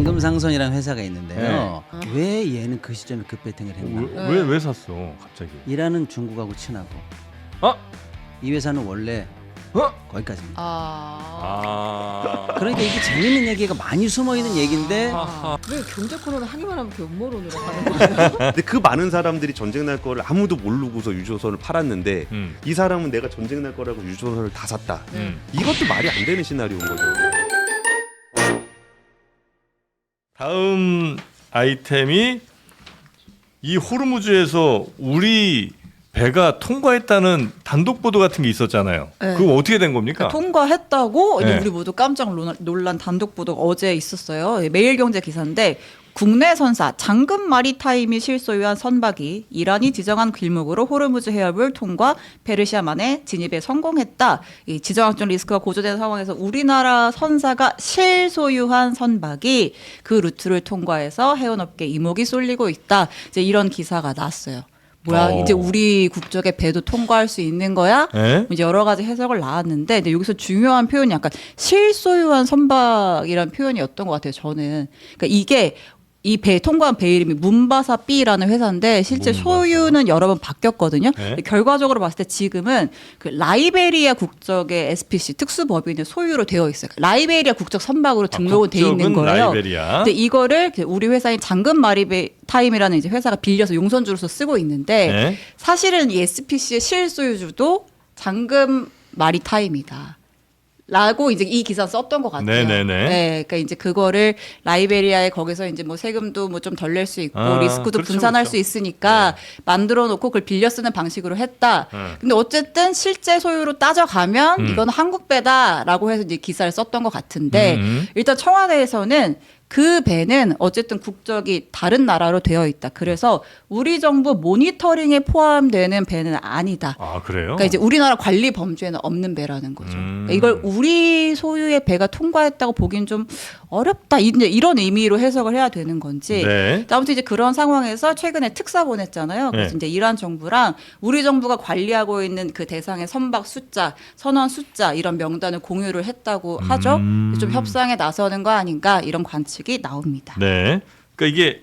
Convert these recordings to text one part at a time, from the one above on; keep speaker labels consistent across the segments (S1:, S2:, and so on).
S1: 당금상선이라는 회사가 있는데요. 왜 얘는 그 시점에 급배팅을 했나?
S2: 왜 샀어 갑자기?
S1: 이라는 중국하고 친하고. 이 회사는 원래 거기까지입니다. 그러니까 이게 재밌는 얘기가 많이 숨어 있는 얘기인데
S3: 왜 경제 코너는 하기만 하면 이렇게 음모론으로 가는 거예요?
S4: 근데 그 많은 사람들이 전쟁 날 거를 아무도 모르고서 유조선을 팔았는데 이 사람은 내가 전쟁 날 거라고 유조선을 다 샀다. 이것도 말이 안 되는 시나리오인 거죠.
S2: 다음 아이템이 이 호르무즈에서 우리 배가 통과했다는 단독 보도 같은 게 있었잖아요.
S5: 네.
S2: 그거 어떻게 된 겁니까?
S5: 통과했다고
S2: 네.
S5: 우리 모두 깜짝 놀란 단독 보도가 어제 있었어요. 매일경제 기사인데 국내 선사 장금 마리타임이 실소유한 선박이 이란이 지정한 길목으로 호르무즈 해협을 통과 페르시아만에 진입에 성공했다. 이 지정학적 리스크가 고조된 상황에서 우리나라 선사가 실소유한 선박이 그 루트를 통과해서 해운업계 이목이 쏠리고 있다. 이제 이런 기사가 났어요. 뭐야 이제 우리 국적의 배도 통과할 수 있는 거야?
S2: 네?
S5: 이제 여러 가지 해석을 나왔는데 근데 여기서 중요한 표현이 약간 실소유한 선박이라는 표현이었던 것 같아요. 저는 그러니까 이게 이 배 통과한 배 이름이 문바사 B라는 회사인데 실제 소유는 여러 번 바뀌었거든요.
S2: 네?
S5: 결과적으로 봤을 때 지금은 그 라이베리아 국적의 SPC 특수법인의 소유로 되어 있어요. 라이베리아 국적 선박으로 등록은 돼 있는
S2: 국적은
S5: 거예요.
S2: 라이베리아.
S5: 근데 이거를 우리 회사인 장금 마리타임이라는 이제 회사가 빌려서 용선주로서 쓰고 있는데
S2: 네?
S5: 사실은 이 SPC의 실소유주도 장금 마리타임이다. 라고 이제 이 기사 썼던 것 같아요.
S2: 네네네.
S5: 네, 그러니까 이제 그거를 라이베리아에 거기서 이제 뭐 세금도 뭐 좀 덜 낼 수 있고 리스크도
S2: 그렇죠,
S5: 분산할
S2: 그렇죠.
S5: 수 있으니까 만들어 놓고 그걸 빌려 쓰는 방식으로 했다. 근데 어쨌든 실제 소유로 따져가면 이건 한국 배다라고 해서 이제 기사를 썼던 것 같은데 일단 청와대에서는 그 배는 어쨌든 국적이 다른 나라로 되어 있다. 그래서 우리 정부 모니터링에 포함되는 배는 아니다.
S2: 아 그래요?
S5: 그러니까 이제 우리나라 관리 범주에는 없는 배라는 거죠. 그러니까 이걸 우리 소유의 배가 통과했다고 보기는 좀 어렵다. 이제 이런 의미로 해석을 해야 되는 건지.
S2: 네.
S5: 아무튼 이제 그런 상황에서 최근에 특사 보냈잖아요. 그래서
S2: 네.
S5: 이제 이란 정부랑 우리 정부가 관리하고 있는 그 대상의 선박 숫자, 선원 숫자 이런 명단을 공유를 했다고 하죠. 좀 협상에 나서는 거 아닌가 이런 관측이 나옵니다.
S2: 네. 그러니까 이게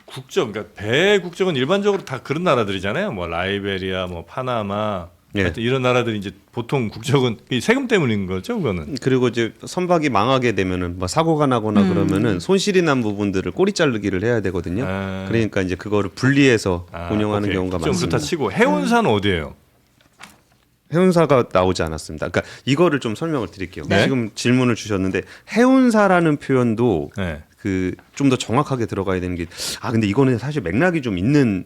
S2: 국적, 그러니까 배 국적은 일반적으로 다 그런 나라들이잖아요. 뭐 라이베리아, 뭐 파나마, 하여튼 이런 나라들이 이제 보통 국적은 이 세금 때문인 거죠, 그거는.
S4: 그리고 이제 선박이 망하게 되면은 뭐 사고가 나거나 그러면은 손실이 난 부분들을 꼬리 자르기를 해야 되거든요. 그러니까 이제 그거를 분리해서 운영하는
S2: 오케이.
S4: 경우가
S2: 좀
S4: 많습니다.
S2: 그렇다 치고 해운사는 어디예요?
S4: 해운사가 나오지 않았습니다. 그러니까 이거를 좀 설명을 드릴게요.
S2: 네.
S4: 지금 질문을 주셨는데 해운사라는 표현도
S2: 네.
S4: 그 좀 더 정확하게 들어가야 되는 게 근데 이거는 사실 맥락이 좀 있는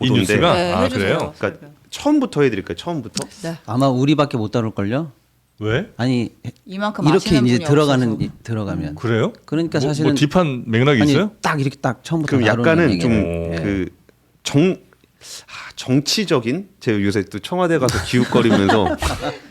S2: 이
S4: 보도인데
S2: 뉴스가
S5: 네, 해주세요.
S2: 그래요?
S4: 그러니까 처음부터 해드릴까요? 처음부터?
S5: 네.
S1: 아마 우리밖에 못 다룰걸요?
S2: 왜?
S1: 아니
S5: 이만큼
S1: 이렇게
S5: 아시는
S1: 이제
S5: 분이
S1: 들어가는
S5: 없어서.
S1: 들어가면
S2: 그래요?
S1: 그러니까
S2: 뭐,
S1: 사실은
S2: 뭐 딥한 맥락이
S1: 아니
S2: 있어요?
S1: 딱 이렇게 딱 처음부터
S4: 그럼
S1: 다루는
S4: 약간은
S1: 얘기는.
S4: 좀 그 정치적인 제가 요새 또 청와대 가서 기웃거리면서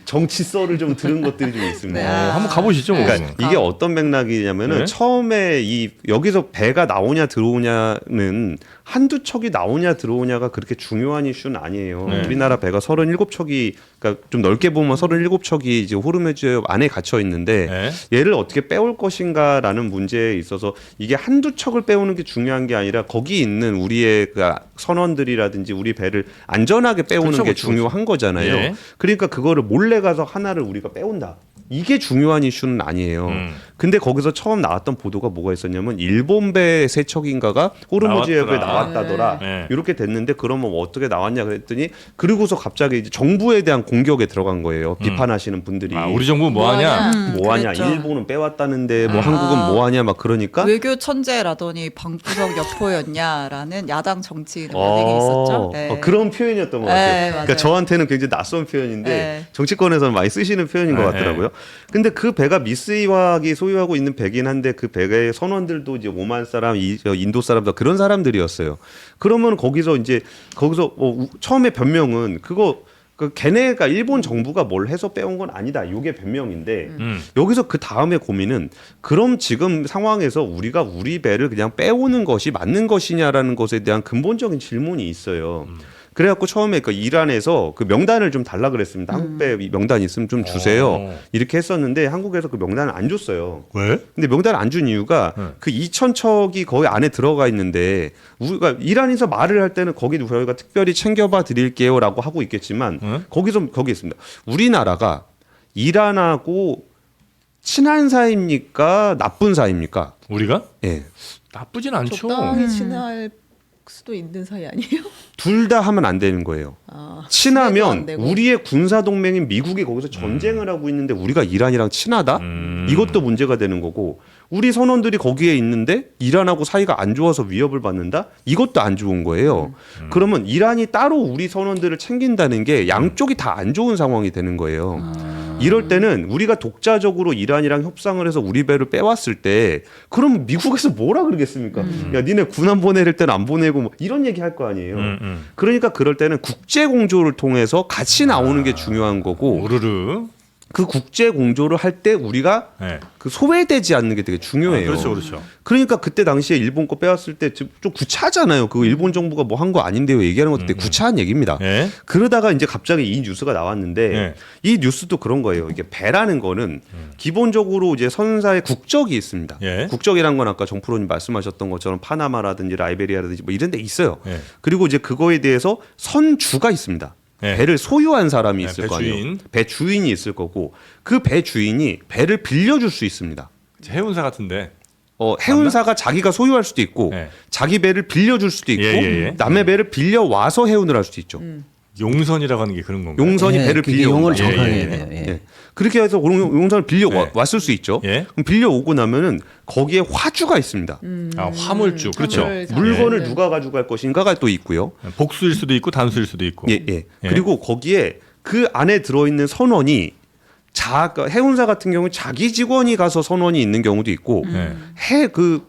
S4: 정치 썰을 좀 들은 것들이 좀 있습니다.
S5: 네.
S2: 한번 가보시죠. 뭐.
S4: 그러니까 이게 어떤 맥락이냐면은
S2: 네?
S4: 처음에 이 여기서 배가 나오냐 들어오냐는 한두 척이 나오냐 들어오냐가 그렇게 중요한 이슈는 아니에요.
S2: 네.
S4: 우리나라 배가 37척이 그러니까 좀 넓게 보면 37척이 이제 호르무즈 안에 갇혀 있는데
S2: 네?
S4: 얘를 어떻게 빼올 것인가라는 문제에 있어서 이게 한두 척을 빼오는 게 중요한 게 아니라 거기 있는 우리의 그 선원들이라든지 우리 배를 안전하게 빼오는
S2: 그렇죠,
S4: 게
S2: 그렇죠.
S4: 중요한 거잖아요.
S2: 예.
S4: 그러니까 그거를 몰래 가서 하나를 우리가 빼온다. 이게 중요한 이슈는 아니에요. 근데 거기서 처음 나왔던 보도가 뭐가 있었냐면 일본 배 세 척인가가 호르무즈 해협에 나왔다더라.
S2: 네.
S4: 이렇게 됐는데 그러면 뭐 어떻게 나왔냐 그랬더니 그리고서 갑자기 이제 정부에 대한 공격에 들어간 거예요. 비판하시는 분들이.
S2: 우리 정부 뭐 하냐?
S4: 뭐하냐?
S5: 그랬죠.
S4: 일본은 빼왔다는데 뭐 한국은 뭐하냐 막 그러니까.
S5: 외교 천재라더니 방구석 여포였냐라는 야당 정치인의 반응이 있었죠. 네.
S4: 그런 표현이었던 것 같아요.
S5: 네, 맞아요.
S4: 그러니까 저한테는 굉장히 낯선 표현인데
S5: 네.
S4: 정치권에서는 많이 쓰시는 표현인 것
S2: 네.
S4: 같더라고요. 근데 그 배가 미쓰이왁이 소유하고 있는 배긴 한데 그 배의 선원들도 이제 오만 사람, 인도 사람 그런 사람들이었어요. 그러면 거기서 처음에 변명은 그 걔네가 일본 정부가 뭘 해서 빼온 건 아니다. 이게 변명인데 여기서 그 다음에 고민은 그럼 지금 상황에서 우리가 우리 배를 그냥 빼오는 것이 맞는 것이냐라는 것에 대한 근본적인 질문이 있어요. 그래갖고 처음에 그 이란에서 그 명단을 좀 달라 그랬습니다. 한국 배 명단 있으면 좀 주세요. 이렇게 했었는데 한국에서 그 명단을 안 줬어요.
S2: 왜?
S4: 근데 명단을 안 준 이유가 그 2,000척이 거기 안에 들어가 있는데 우리가 이란에서 말을 할 때는 거기 저희가 특별히 챙겨봐 드릴게요라고 하고 있겠지만 거기 있습니다. 우리나라가 이란하고 친한 사이입니까? 나쁜 사이입니까?
S2: 우리가?
S4: 예.
S2: 나쁘진 않죠.
S3: 적당히 친할 수도 있는 사이 아니에요?
S4: 둘 다 하면 안 되는 거예요.
S3: 아, 친해도 안
S4: 친하면
S3: 되고.
S4: 우리의 군사 동맹인 미국이 거기서 전쟁을 하고 있는데 우리가 이란이랑 친하다? 이것도 문제가 되는 거고 우리 선원들이 거기에 있는데 이란하고 사이가 안 좋아서 위협을 받는다? 이것도 안 좋은 거예요. 그러면 이란이 따로 우리 선원들을 챙긴다는 게 양쪽이 다 안 좋은 상황이 되는 거예요. 이럴 때는 우리가 독자적으로 이란이랑 협상을 해서 우리 배를 빼왔을 때 그럼 미국에서 뭐라 그러겠습니까? 야 니네 군함 보내릴 때는 안 보내고 뭐 이런 얘기 할 거 아니에요. 그러니까 그럴 때는 국제 공조를 통해서 같이 나오는 게 중요한 거고
S2: 오르르.
S4: 그 국제 공조를 할 때 우리가
S2: 네.
S4: 그 소외되지 않는 게 되게 중요해요.
S2: 그렇죠, 그렇죠.
S4: 그러니까 그때 당시에 일본 거 빼왔을 때 좀 구차하잖아요. 그 일본 정부가 뭐 한 거 아닌데요. 얘기하는 것도 되게 구차한 얘기입니다.
S2: 예.
S4: 그러다가 이제 갑자기 이 뉴스가 나왔는데
S2: 네.
S4: 이 뉴스도 그런 거예요. 이게 배라는 거는 기본적으로 이제 선사의 국적이 있습니다.
S2: 예.
S4: 국적이란 건 아까 정프로님 말씀하셨던 것처럼 파나마라든지 라이베리아라든지 뭐 이런 데 있어요.
S2: 예.
S4: 그리고 이제 그거에 대해서 선주가 있습니다.
S2: 네.
S4: 배를 소유한 사람이
S2: 네,
S4: 있을
S2: 배
S4: 거 아니에요.
S2: 주인.
S4: 배 주인이 있을 거고 그 배 주인이 배를 빌려줄 수 있습니다.
S2: 해운사 같은데.
S4: 해운사가 자기가 소유할 수도 있고
S2: 네.
S4: 자기 배를 빌려줄 수도 있고
S2: 예.
S4: 남의 배를 빌려 와서 해운을 할 수도 있죠.
S2: 용선이라고 하는 게 그런 건가요?
S4: 용선이 배를
S1: 그게
S4: 빌려
S1: 용어를
S4: 온다.
S1: 정확하게
S2: 예,
S1: 해야
S2: 예,
S1: 돼요. 예.
S4: 예. 그렇게 해서 용선을 빌려
S2: 네.
S4: 왔을 수 있죠.
S2: 예.
S4: 그럼 빌려 오고 나면은 거기에 화주가 있습니다.
S2: 아, 화물주. 그렇죠.
S3: 화물 잘
S4: 물건을
S3: 네.
S4: 누가 가져갈 것인가가 또 있고요.
S2: 복수일 수도 있고 단수일 수도 있고.
S4: 예. 그리고 거기에 그 안에 들어있는 선원이 해운사 같은 경우는 자기 직원이 가서 선원이 있는 경우도 있고 그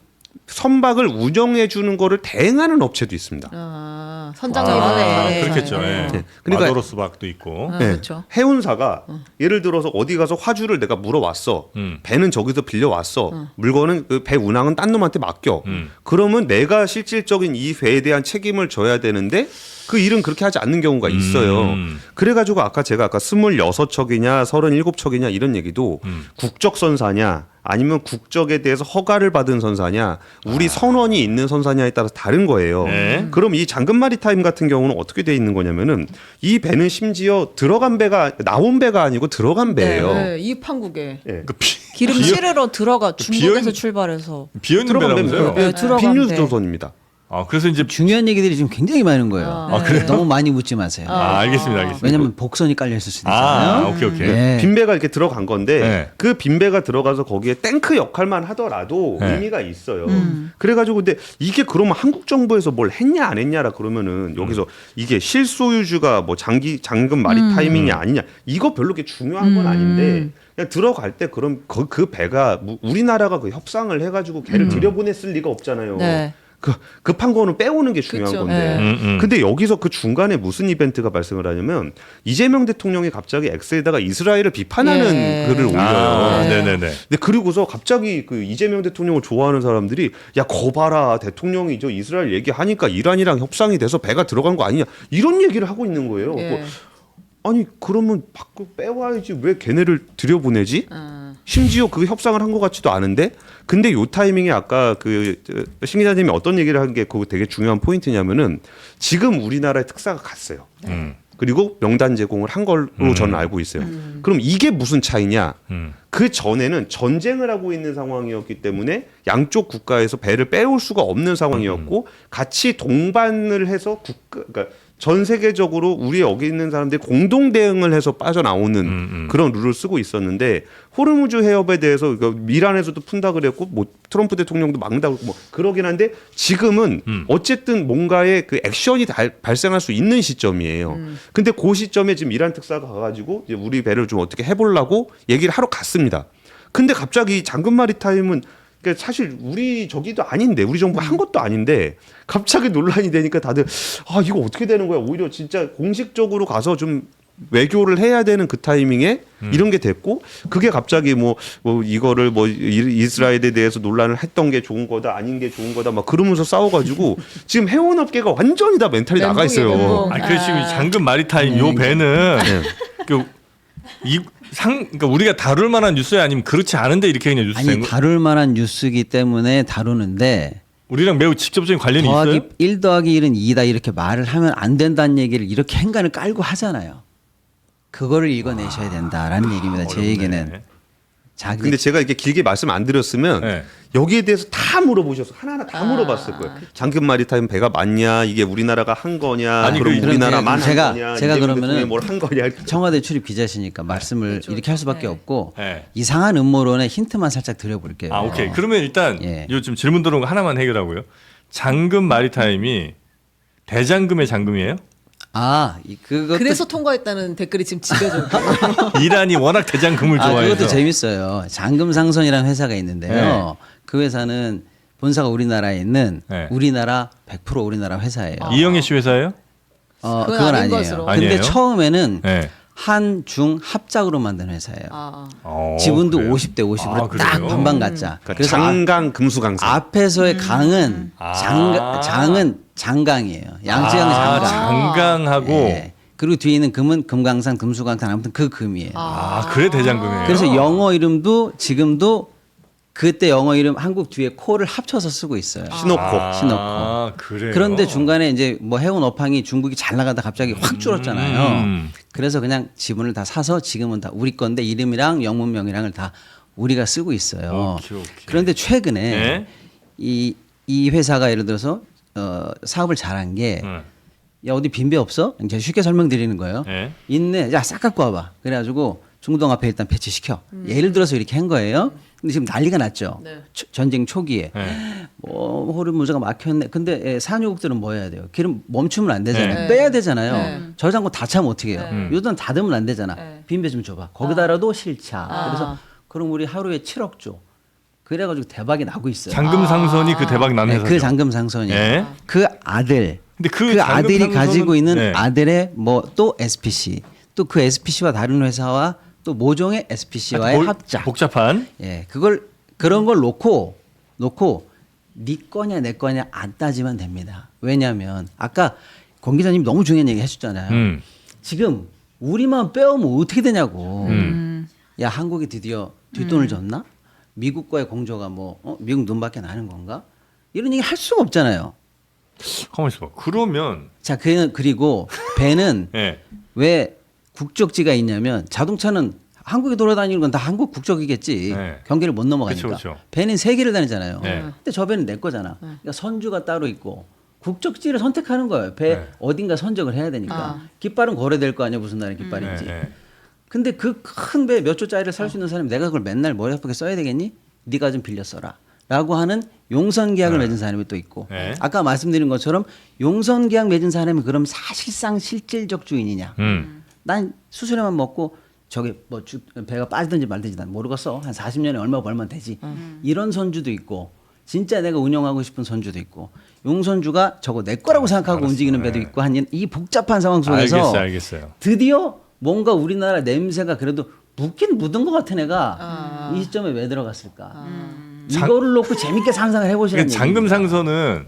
S4: 선박을 운영해 주는 거를 대행하는 업체도 있습니다.
S3: 아, 선장님은
S5: 네.
S2: 그렇겠죠. 예.
S4: 네. 그러니까
S2: 마도로스 박도 있고.
S5: 아,
S4: 네.
S5: 그렇죠.
S4: 해운사가 예를 들어서 어디 가서 화주를 내가 물어왔어. 배는 저기서 빌려왔어. 물건은 그 배 운항은 딴 놈한테 맡겨. 그러면 내가 실질적인 이 배에 대한 책임을 져야 되는데 그 일은 그렇게 하지 않는 경우가 있어요. 그래가지고 제가 아까 26척이냐 37척이냐 이런 얘기도 국적선사냐 아니면 국적에 대해서 허가를 받은 선사냐 우리 선원이 있는 선사냐에 따라서 다른 거예요.
S2: 네.
S4: 그럼 이 장금 마리타임 같은 경우는 어떻게 돼 있는 거냐면은 이 배는 심지어 나온 배가 아니고 들어간 배예요.
S3: 네, 이 판국에
S4: 예.
S2: 그
S5: 기름 실으러 들어가 중국에서
S2: 비어-
S5: 출발해서
S2: 비어있는
S4: 들어간
S2: 배라면서요?
S4: 배입니다.
S5: 네, 들어간
S4: 빈뉴스
S5: 배.
S4: 조선입니다.
S2: 아, 그래서 이제
S1: 중요한 얘기들이 지금 굉장히 많은 거예요.
S3: 아,
S2: 그래요?
S1: 너무 많이 묻지 마세요.
S2: 알겠습니다.
S1: 왜냐면 복선이 깔려 있을 수도
S2: 아,
S1: 있잖아요.
S2: 오케이.
S1: 네.
S4: 빈배가 이렇게 들어간 건데
S2: 네.
S4: 그 빈배가 들어가서 거기에 탱크 역할만 하더라도
S2: 네.
S4: 의미가 있어요. 그래가지고 근데 이게 그러면 한국 정부에서 뭘 했냐 안 했냐라 그러면은 여기서 이게 실소유주가 뭐 장금 마리타임이냐 아니냐 이거 별로 그렇게 중요한 건 아닌데 그냥 들어갈 때 그럼 그 배가 우리나라가 그 협상을 해가지고 걔를 들여보냈을 리가 없잖아요.
S5: 네.
S4: 급한 거는 빼오는 게 중요한
S3: 그쵸.
S4: 건데.
S5: 네.
S4: 근데 여기서 그 중간에 무슨 이벤트가 발생을 하냐면 이재명 대통령이 갑자기 X에다가 이스라엘을 비판하는
S5: 예.
S4: 글을 올려요.
S2: 아,
S5: 네.
S2: 네네네.
S4: 근데 그리고서 갑자기 그 이재명 대통령을 좋아하는 사람들이 야 거봐라 대통령이 저 이스라엘 얘기하니까 이란이랑 협상이 돼서 배가 들어간 거 아니냐 이런 얘기를 하고 있는 거예요.
S3: 예.
S4: 아니 그러면 밖으로 빼와야지 왜 걔네를 들여보내지? 심지어 그 협상을 한 것 같지도 않은데 근데 요 타이밍에 아까 신 기자님이 어떤 얘기를 한 게 그거 되게 중요한 포인트냐면은 지금 우리나라의 특사가 갔어요. 그리고 명단 제공을 한 걸로 저는 알고 있어요. 그럼 이게 무슨 차이냐? 그 전에는 전쟁을 하고 있는 상황이었기 때문에 양쪽 국가에서 배를 빼올 수가 없는 상황이었고 같이 동반을 해서 그러니까 전 세계적으로 우리 여기 있는 사람들이 공동 대응을 해서 빠져나오는 그런 룰을 쓰고 있었는데 호르무즈 해협에 대해서 미란에서도 푼다 그랬고 뭐 트럼프 대통령도 막는다 그랬고 뭐 그러긴 한데 지금은 어쨌든 뭔가의 그 액션이 발생할 수 있는 시점이에요. 근데 그 시점에 지금 이란 특사가 가가지고 이제 우리 배를 좀 어떻게 해보려고 얘기를 하러 갔습니다. 근데 갑자기 장금 마리타임은 그러니까 사실 우리 저기도 아닌데 우리 정부가 한 것도 아닌데 갑자기 논란이 되니까 다들 이거 어떻게 되는 거야 오히려 진짜 공식적으로 가서 좀 외교를 해야 되는 그 타이밍에 이런 게 됐고 그게 갑자기 뭐 이거를 뭐 이스라엘에 대해서 논란을 했던 게 좋은 거다 아닌 게 좋은 거다 막 그러면서 싸워가지고 지금 해운업계가 완전히 다 멘탈이 나가 있어요.
S3: 멘붕.
S2: 아, 그 지금 장금 마리타임 요 배는 그러니까 우리가 다룰 만한 뉴스야 아니면 그렇지 않은데 이렇게 그냥 뉴스 된
S1: 아니
S2: 거?
S1: 다룰 만한 뉴스기 때문에 다루는데
S2: 우리랑 매우 직접적인 관련이 있어요?
S1: 더하기 1 더하기 1은 2다 이렇게 말을 하면 안 된다는 얘기를 이렇게 행간을 깔고 하잖아요. 그거를 읽어내셔야 된다라는 얘기입니다. 제
S2: 어렵네.
S1: 얘기는 자기
S4: 근데 제가 이렇게 길게 말씀 안 드렸으면
S2: 네.
S4: 여기에 대해서 다 물어보셔서 하나하나 다 물어봤을 거예요. 장금 마리타임 배가 맞냐? 이게 우리나라가 한 거냐?
S2: 아니,
S4: 그럼
S2: 그럼
S4: 우리나라만 한
S1: 제가-
S4: 거냐?
S1: 제가
S4: 이재명
S1: 그러면은
S4: 대통령이 뭘 한 거냐?
S1: 청와대 출입 기자시니까 말씀을 이렇게 할 수밖에 없고
S2: 네.
S1: 이상한 음모론의 힌트만 살짝 드려볼게요.
S2: 아, 오케이. 그러면 일단
S1: 예.
S2: 요즘 질문 들어온 거 하나만 해결하고요. 장금 마리타임이 대장금의 장금이에요?
S1: 그것도
S3: 그래서 통과했다는 댓글이 지금 집어져.
S2: 이란이 워낙 대장금을 좋아해서.
S1: 그것도 재밌어요. 장금상선이라는 회사가 있는데요.
S2: 네.
S1: 그 회사는 본사가 우리나라에 있는
S2: 네.
S1: 우리나라 100% 우리나라 회사예요.
S2: 이영애 씨 회사예요?
S3: 그건
S1: 그건
S3: 아닌
S1: 아니에요.
S3: 것으로.
S1: 근데
S2: 아니에요?
S1: 처음에는
S2: 네.
S1: 한중 합작으로 만든 회사예요. 지분도
S2: 그래요?
S1: 50대 50으로
S2: 아,
S1: 딱
S2: 그래요?
S1: 반반 갖자.
S4: 그러니까
S1: 그래서
S4: 장강 금수강산.
S1: 앞에서의 강은 장은 장강이에요. 양쯔강 장강.
S2: 장강하고
S1: 예. 그리고 뒤에 있는 금은 금강산, 금수강산 아무튼 그 금이에요.
S2: 그래 대장금이에요.
S1: 그래서 영어 이름도 지금도 그때 영어 이름 한국 뒤에 코를 합쳐서 쓰고 있어요.
S4: 신호코.
S1: 신호코.
S2: 그래요.
S1: 그런데 중간에 이제 뭐 해운 업황이 중국이 잘 나가다 갑자기 확 줄었잖아요. 그래서 그냥 지분을 다 사서 지금은 다 우리 건데 이름이랑 영문명이랑을 다 우리가 쓰고 있어요.
S2: 오케이.
S1: 그런데 최근에
S2: 네.
S1: 이 회사가 예를 들어서 사업을 잘한 게 야 어디 빈배 없어? 이제 쉽게 설명드리는 거예요.
S2: 네.
S1: 있네. 야 싹 갖고 와봐. 그래가지고 중동 앞에 일단 배치시켜. 예를 들어서 이렇게 한 거예요. 근데 지금 난리가 났죠.
S3: 네.
S1: 전쟁 초기에
S2: 네.
S1: 뭐 호르무즈가 막혔네. 근데 산유국들은 뭐 해야 돼요? 기름 멈추면 안 되잖아요.
S3: 네.
S1: 빼야 되잖아요.
S3: 네.
S1: 저장고 다 차면 어떻게 해요?
S3: 네.
S1: 요즘 닫으면 안 되잖아.
S3: 네.
S1: 빈배 좀 줘봐. 거기다라도 실차.
S3: 아.
S1: 그래서 그럼 우리 하루에 7억 줘. 그래가지고 대박이 나고 있어요.
S2: 장금상선이 그 대박 난
S1: 네,
S2: 회사죠.
S1: 그 장금상선이에요.
S2: 네.
S1: 그 아들.
S2: 근데 그
S1: 그 아들이
S2: 장금상선은-
S1: 가지고 있는
S2: 네.
S1: 아들의 뭐 또 SPC 또 그 SPC와 다른 회사와 또 모종의 SPC와의 합작.
S2: 복잡한.
S1: 예, 그런 걸 놓고 네 거냐 내 거냐 안 따지면 됩니다. 왜냐하면 아까 권 기자님 너무 중요한 얘기 해주잖아요. 지금 우리만 빼오면 어떻게 되냐고. 야 한국이 드디어 뒷돈을 줬나? 미국과의 공조가 뭐 미국 눈밖에 나는 건가? 이런 얘기 할 수가 없잖아요.
S2: 가만 있어봐. 그러면
S1: 자, 그리고 배는
S2: 예.
S1: 왜 국적지가 있냐면 자동차는 한국에 돌아다니는 건 다 한국 국적이겠지.
S2: 네.
S1: 경계를 못 넘어가니까.
S2: 그쵸, 그쵸.
S1: 배는 세계를 다니잖아요.
S2: 네.
S1: 근데 저 배는 내 거잖아. 그러니까 선주가 따로 있고 국적지를 선택하는 거예요. 배
S2: 네.
S1: 어딘가 선적을 해야 되니까. 깃발은 거래될 거 아니야. 무슨 나라의 깃발인지.
S2: 네.
S1: 근데 그 큰 배 몇 조짜리를 살 수 있는 사람이 내가 그걸 맨날 머리 아프게 써야 되겠니? 네가 좀 빌려 써라. 라고 하는 용선 계약을 맺은 사람이 또 있고
S2: 네.
S1: 아까 말씀드린 것처럼 용선 계약 맺은 사람이 그럼 사실상 실질적 주인이냐? 난 수수료만 먹고 저기 뭐 배가 빠지든지 말든지 난 모르겠어. 한 40년에 얼마 벌면 되지. 이런 선주도 있고 진짜 내가 운영하고 싶은 선주도 있고 용선주가 저거 내 거라고 생각하고
S2: 알았어.
S1: 움직이는 배도
S2: 네.
S1: 있고 한 이 복잡한 상황 속에서
S2: 알겠어요.
S1: 드디어 뭔가 우리나라 냄새가 그래도 묻긴 묻은 것 같은 애가 이 시점에 왜 들어갔을까? 이거를 놓고 재밌게 상상을 해보시라는 얘기입니다.
S2: 장금상선은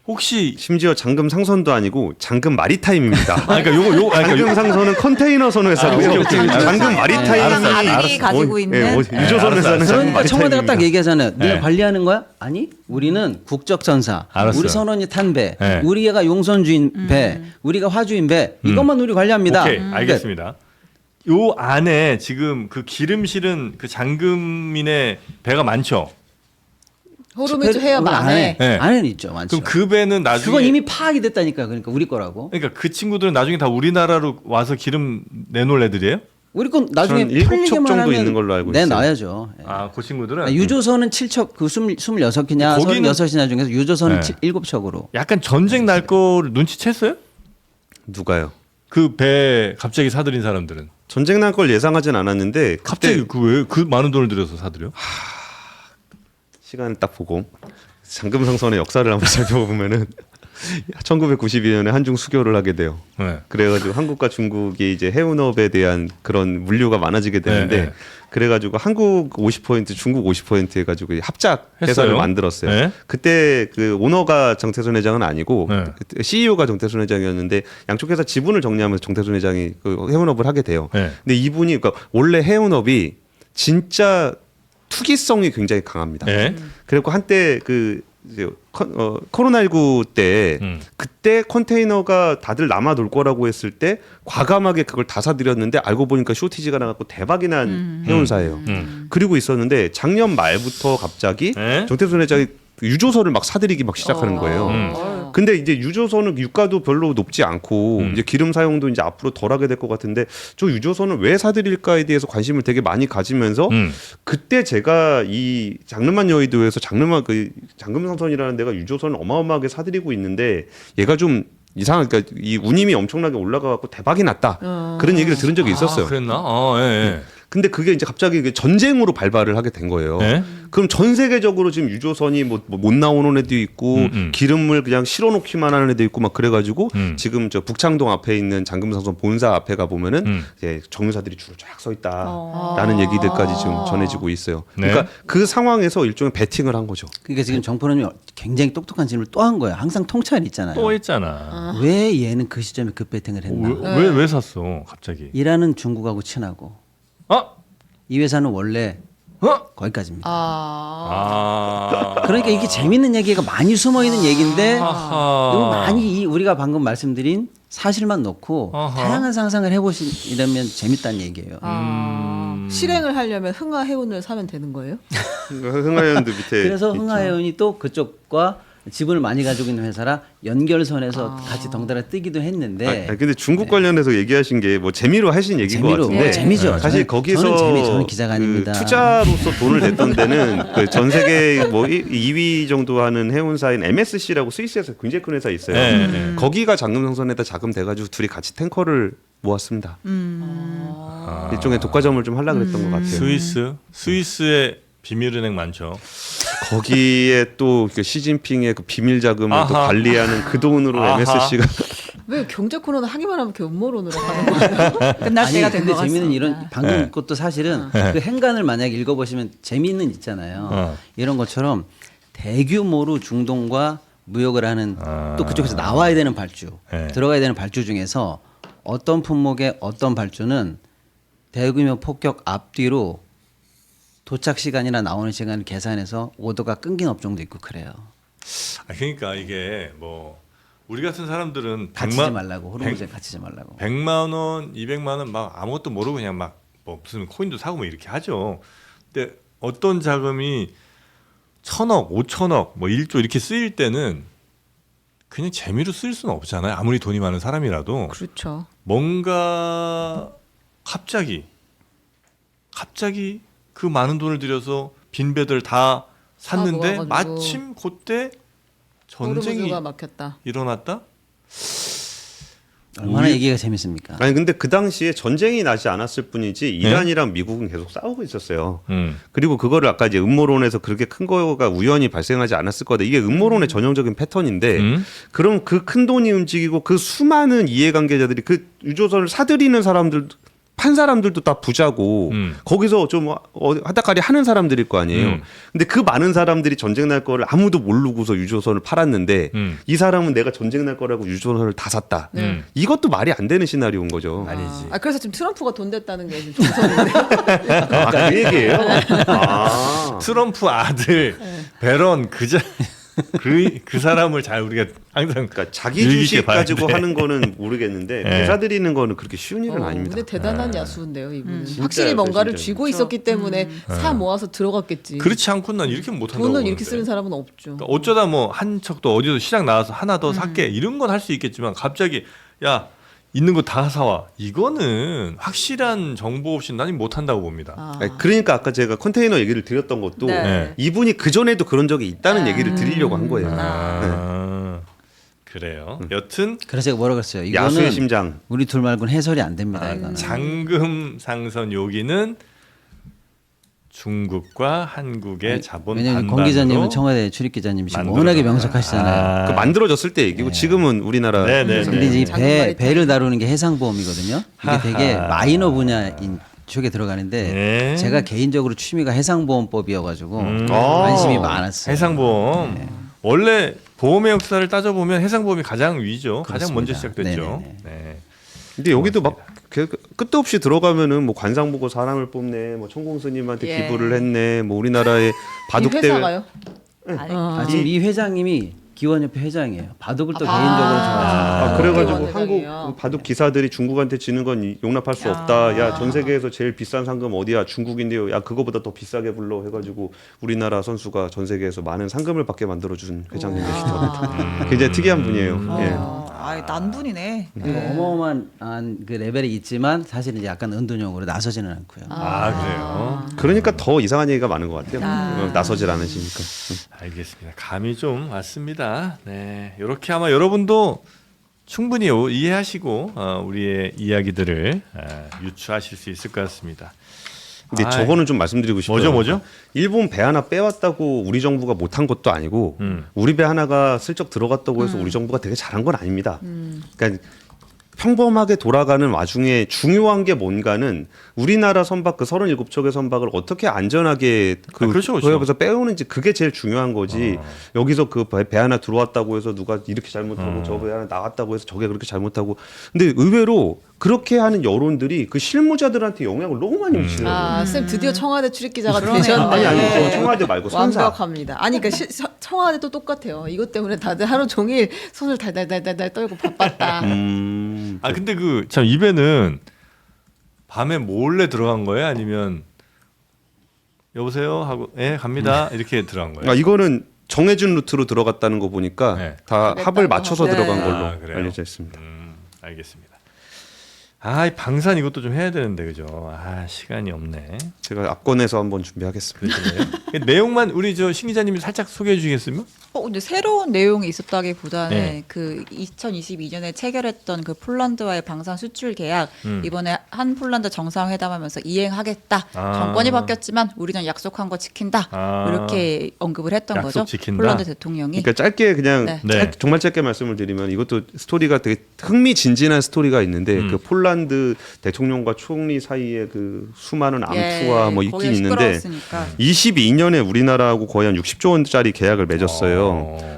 S2: 혹시
S4: 심지어 장금 상선도 아니고 장금 마리타임입니다.
S2: 그러니까 그러니까
S4: 장금 상선은 컨테이너 선 회사고요.
S2: 오케이. 알았어.
S4: 장금 마리타임이
S5: 아들이 가지고 있는
S4: 유조선 회사는 장금
S1: 그러니까 청와대가 딱
S4: 마리타임입니다.
S1: 얘기하잖아요. 네가
S2: 네.
S1: 관리하는 거야? 아니, 우리는 국적선사,
S2: 알았어요.
S1: 우리 선원이 탄 배,
S2: 네.
S1: 우리가 용선주인 배, 우리가 화주인 배, 이것만 우리 관리합니다.
S2: 오케이 알겠습니다. 요 안에 지금 그 기름 실은 그 장금인의 배가 많죠.
S3: 호르무즈 해협 안에
S2: 네.
S1: 안에는 있죠, 많죠.
S2: 그럼 그 배는 나중에
S1: 그건 이미 파악이 됐다니까. 그러니까 우리 거라고.
S2: 그러니까 그 친구들은 나중에 다 우리나라로 와서 기름 내놓을 애들이에요?
S1: 우리 건 나중에
S4: 저는 7척
S1: 팔리기만
S4: 정도
S1: 하면
S4: 있는 걸로 알고 있어요.
S1: 내놔야죠. 예.
S2: 아, 그 친구들은
S1: 유조선은 7척, 그 26이냐,
S2: 거기는-
S1: 36이냐 중에서 유조선은
S2: 네.
S1: 7척으로.
S2: 약간 전쟁 날 거를 눈치챘어요?
S4: 누가요?
S2: 그 배 갑자기 사들인 사람들은
S4: 전쟁 날 걸 예상하진 않았는데
S2: 갑자기 그 왜 그 많은 돈을 들여서 사들여?
S4: 시간을 딱 보고 장금 상선의 역사를 한번 살펴보면은 1992년에 한중 수교를 하게 돼요.
S2: 네.
S4: 그래가지고 한국과 중국이 이제 해운업에 대한 그런 물류가 많아지게 되는데
S2: 네, 네.
S4: 그래가지고 한국 50% 중국 50% 해가지고 합작 회사를
S2: 했어요?
S4: 만들었어요.
S2: 네.
S4: 그때 그 오너가 정태순 회장은 아니고
S2: 네.
S4: CEO가 정태순 회장이었는데 양쪽 회사 지분을 정리하면서 정태순 회장이 그 해운업을 하게 돼요.
S2: 네.
S4: 근데 이분이 그러니까 원래 해운업이 진짜 투기성이 굉장히 강합니다.
S2: 네.
S4: 그리고 한때 그 이제 코로나19 때 그때 컨테이너가 다들 남아 돌 거라고 했을 때 과감하게 그걸 다 사들였는데 알고 보니까 쇼티지가 나갖고 대박이 난 해운사예요. 그리고 있었는데 작년 말부터 갑자기
S2: 네.
S4: 정태순 회장이 유조선을 막 사들이기 막 시작하는 거예요. 근데 이제 유조선은 유가도 별로 높지 않고 이제 기름 사용도 이제 앞으로 덜하게 될 것 같은데 저 유조선을 왜 사들일까에 대해서 관심을 되게 많이 가지면서 그때 제가 이 장르만 여의도에서 장금상선이라는 데가 유조선을 어마어마하게 사들이고 있는데 얘가 좀 이상한 그러니까 이 운임이 엄청나게 올라가갖고 대박이 났다 그런 얘기를 들은 적이 있었어요.
S2: 아, 그랬나? 예, 예.
S4: 근데 그게 이제 갑자기 이게 전쟁으로 발발을 하게 된 거예요.
S2: 네?
S4: 그럼 전 세계적으로 지금 유조선이 뭐 못 나오는 애도 있고 기름을 그냥 실어놓기만 하는 애도 있고 막 그래가지고 지금 저 북창동 앞에 있는 장금상선 본사 앞에 가 보면은 이제 정유사들이 줄을 쫙 서 있다라는 얘기들까지 지금 전해지고 있어요. 그러니까
S2: 네.
S4: 그 상황에서 일종의 베팅을 한 거죠.
S1: 그러니까 지금 정포님이 굉장히 똑똑한 질문을 또 한 거예요. 항상 통찰이 있잖아요.
S2: 또 했잖아.
S1: 왜 얘는 그 시점에 급배팅을 했나?
S2: 왜 샀어 갑자기?
S1: 이라는 중국하고 친하고
S2: 아,
S1: 이 회사는 원래
S2: 어?
S1: 거기까지입니다.
S2: 아.
S1: 그러니까 이게 재밌는 얘기가 많이 숨어 있는 얘기인데
S2: 아하.
S1: 너무 많이 우리가 방금 말씀드린 사실만 놓고
S2: 아하.
S1: 다양한 상상을 해보시려면 재밌다는 얘기예요.
S3: 실행을 하려면 흥하 해운을 사면 되는 거예요?
S4: 흥하연도 밑에
S1: 그래서
S4: 있죠.
S1: 흥하해운이 또 그쪽과 지분을 많이 가지고 있는 회사라 연결선에서 같이 덩달아 뜨기도 했는데
S4: 아니, 근데 중국 관련해서 얘기하신 게 뭐 재미로 하신 얘기인 것
S1: 재미로
S4: 같은데
S1: 재미죠.
S4: 사실
S1: 저는-
S4: 거기서
S1: 저는 기자가 아닙니다.
S4: 그 투자로서 돈을 냈던 데는 그 전 세계 뭐 2위 정도 하는 해운사인 MSC라고 스위스에서 굉장히 큰 회사 있어요.
S2: 네, 네.
S4: 거기가 장금상선에다 자금 대가지고 둘이 같이 탱커를 모았습니다. 일종의 독과점을 좀 하려고 그랬던 것 같아요.
S2: 스위스에 비밀은행 많죠.
S4: 거기에 또 시진핑의 그 비밀 자금을 또
S2: 아하.
S4: 관리하는 그 돈으로
S2: 아하.
S4: MSC가
S3: 왜 경제 코너는 하기만 하면 이렇게 음모론으로 가는 거예요?
S5: 끝날 때가 된
S1: 근데
S5: 것 같습니다.
S1: 재미는 이런 방금
S2: 네.
S1: 것도 사실은 그 행간을 만약에 읽어보시면 재미는 있잖아요. 이런 것처럼 대규모로 중동과 무역을 하는 또 그쪽에서 나와야 되는 발주,
S2: 네.
S1: 들어가야 되는 발주 중에서 어떤 품목의 어떤 발주는 대규모 폭격 앞뒤로 도착 시간이나 나오는 시간을 계산해서 오더가 끊긴 업종도 있고 그래요.
S2: 그러니까 이게 뭐 우리 같은 사람들은
S1: 갇히지 말라고 호르무즈에 갇히지 말라고.
S2: 100만 원, 200만 원 막 아무것도 모르고 그냥 막 뭐 무슨 코인도 사고 뭐 이렇게 하죠. 근데 어떤 자금이 1,000억, 5천억, 뭐 1조 이렇게 쓰일 때는 그냥 재미로 쓸 수는 없잖아요. 아무리 돈이 많은 사람이라도
S3: 그렇죠.
S2: 뭔가 갑자기 그 많은 돈을 들여서 빈 배들 다 샀는데
S3: 모아가지고.
S2: 마침 그때 전쟁이
S3: 호르무즈가 막혔다.
S2: 일어났다.
S1: 얼마나 얘기가 재밌습니까?
S4: 아니 근데 그 당시에 전쟁이 나지 않았을 뿐이지 이란이랑 미국은 계속 싸우고 있었어요. 그리고 그거를 아까 이제 음모론에서 그렇게 큰 거가 우연히 발생하지 않았을 거다. 이게 음모론의 전형적인 패턴인데 그럼 그 큰 돈이 움직이고 그 수많은 이해관계자들이 그 유조선을 사들이는 사람들 판 사람들도 다 부자고 거기서 좀 하다까리 하는 사람들일 거 아니에요. 근데 그 많은 사람들이 전쟁 날 거를 아무도 모르고서 유조선을 팔았는데 이 사람은 내가 전쟁 날 거라고 유조선을 다 샀다. 이것도 말이 안 되는 시나리오인 거죠.
S2: 말이지.
S3: 그래서 지금 트럼프가 돈 댔다는 게 지금 정설인데.
S4: 아, 그 얘기예요? 아.
S2: 트럼프 아들 베런 그 사람을 잘 우리가 항상
S4: 그러니까 자기
S2: 유익 있게
S4: 주식
S2: 봐야
S4: 가지고
S2: 돼.
S4: 하는 거는 모르겠는데
S2: 네.
S4: 회사 들이는 거는 그렇게 쉬운 일은 아닙니다.
S3: 근데 대단한 야수인데요, 이분은.
S4: 진짜
S3: 확실히 뭔가를
S4: 진짜.
S3: 쥐고 있었기 때문에 사 모아서 들어갔겠지.
S2: 그렇지 않고는 난 이렇게 못 한다고
S3: 돈을
S2: 보는데.
S3: 이렇게 쓰는 사람은 없죠.
S2: 그러니까 어쩌다 뭐 한 척도 어디서 시장 나와서 하나 더 살게 이런 건 할 수 있겠지만 갑자기 야 있는 거 다 사와 이거는 확실한 정보 없이 난 못 한다고 봅니다.
S4: 아니, 그러니까 아까 제가 컨테이너 얘기를 드렸던 것도
S5: 네.
S4: 이분이 그 전에도 그런 적이 있다는 얘기를 드리려고 한 거예요.
S2: 그래요. 여튼
S1: 그래서 제가 뭐라고 했어요? 이거는
S4: 야수의 심장.
S1: 우리 둘 말고는 해설이 안 됩니다. 이거는.
S2: 장금 상선 여기는 중국과 한국의 자본
S1: 왜냐하면
S2: 반반으로
S1: 권 기자님은 청와대 출입 기자님이시고
S2: 만들어졌다.
S1: 워낙에 명석하시잖아요.
S4: 그 만들어졌을 때 얘기고 지금은 우리나라
S2: 네네.
S1: 근데 이제
S3: 작은 말이
S1: 배를 다루는 게 해상보험이거든요. 이게 되게
S2: 하하.
S1: 마이너 분야인 쪽에 들어가는데
S2: 네.
S1: 제가 개인적으로 취미가 해상보험법이어가지고
S4: 아.
S1: 관심이 많았어요.
S2: 해상보험
S1: 네.
S2: 원래 보험의 역사를 따져보면 해상보험이 가장 위죠. 가장 먼저
S1: 그렇습니다.
S2: 시작됐죠.
S1: 네네네.
S2: 네.
S4: 근데 여기도 막 끝도 없이 들어가면은 뭐 관상 보고 사람을 뽑네, 뭐 천공 스님한테
S5: 예.
S4: 기부를 했네, 뭐 우리나라의
S3: 이
S4: 바둑 대회
S3: 회사가요?
S5: 아니,
S1: 아, 지금 이 회장님이 기원협회 회장이에요. 바둑을 또 개인적으로
S4: 아,
S1: 좋아하시는.
S4: 그래가지고
S3: 기원
S4: 한국
S3: 회장이요.
S4: 바둑 기사들이 중국한테 지는 건 용납할 수 없다. 야, 전 세계에서 제일 비싼 상금 어디야? 중국인데요. 야, 그거보다 더 비싸게 불러 해가지고 우리나라 선수가 전 세계에서 많은 상금을 받게 만들어준 회장님 계시더라고요. 굉장히 특이한 분이에요. 예.
S5: 난분이네.
S1: 어마어마한 그 레벨이 있지만 사실은 이제 약간 은둔형으로 나서지는 않고요.
S2: 그래요.
S4: 그러니까 더 이상한 얘기가 많은 것 같아요. 나서질 않으시니까.
S2: 알겠습니다. 감이 좀 왔습니다. 네, 이렇게 아마 여러분도 충분히 이해하시고 우리의 이야기들을 유추하실 수 있을 것 같습니다.
S4: 근데 저거는 좀 말씀드리고 싶어요.
S2: 뭐죠?
S4: 일본 배 하나 빼왔다고 우리 정부가 못한 것도 아니고 우리 배 하나가 슬쩍 들어갔다고 해서 우리 정부가 되게 잘한 건 아닙니다. 그러니까 평범하게 돌아가는 와중에 중요한 게 뭔가는 우리나라 선박 그 37척의 선박을 어떻게 안전하게
S2: 그렇죠.
S4: 그래서 빼오는지 그게 제일 중요한 거지. 여기서 그 배 하나 들어왔다고 해서 누가 이렇게 잘못하고 저 배 하나 나갔다고 해서 저게 그렇게 잘못하고. 근데 의외로 그렇게 하는 여론들이 그 실무자들한테 영향을 너무 많이 미치는 거예요.
S3: 아, 쌤 드디어 청와대 출입 기자가
S5: 그러네요.
S3: 되셨네.
S4: 아니 저 청와대 말고 선사.
S3: 완벽합니다. 아니 그러니까 청와대도 똑같아요. 이것 때문에 다들 하루 종일 손을 달달달달달 떨고 바빴다.
S2: 근데 그 참 이 배는 밤에 몰래 들어간 거예요? 아니면 여보세요 하고 갑니다 이렇게 들어간 거예요?
S4: 이거는 정해진 루트로 들어갔다는 거 보니까
S2: 네.
S4: 다 합을 맞춰서
S3: 네.
S4: 들어간
S2: 아,
S4: 걸로
S2: 그래요?
S4: 알려져 있습니다.
S2: 알겠습니다. 이 방산 이것도 좀 해야 되는데 그죠? 시간이 없네.
S4: 제가 압권해서 한번 준비하겠습니다.
S2: 그러시네요. 내용만 우리 신 기자님이 살짝 소개해 주시겠습니까?
S5: 근데 새로운 내용이 있었다기보다는
S2: 네.
S5: 그 2022년에 체결했던 그 폴란드와의 방산 수출 계약 이번에 한 폴란드 정상회담하면서 이행하겠다. 정권이 바뀌었지만 우리는 약속한 거 지킨다. 이렇게 언급을 했던
S2: 약속
S5: 거죠.
S2: 지킨다.
S5: 폴란드 대통령이.
S4: 그러니까 짧게 그냥
S5: 네.
S4: 정말 짧게 말씀을 드리면 이것도 스토리가 되게 흥미진진한 스토리가 있는데 그 폴란드 대통령과 총리 사이에 그 수많은 암투와 뭐 있긴
S5: 거기가
S4: 있는데
S5: 시끄러웠으니까.
S4: 22년에 우리나라하고 거의 한 60조 원짜리 계약을 맺었어요.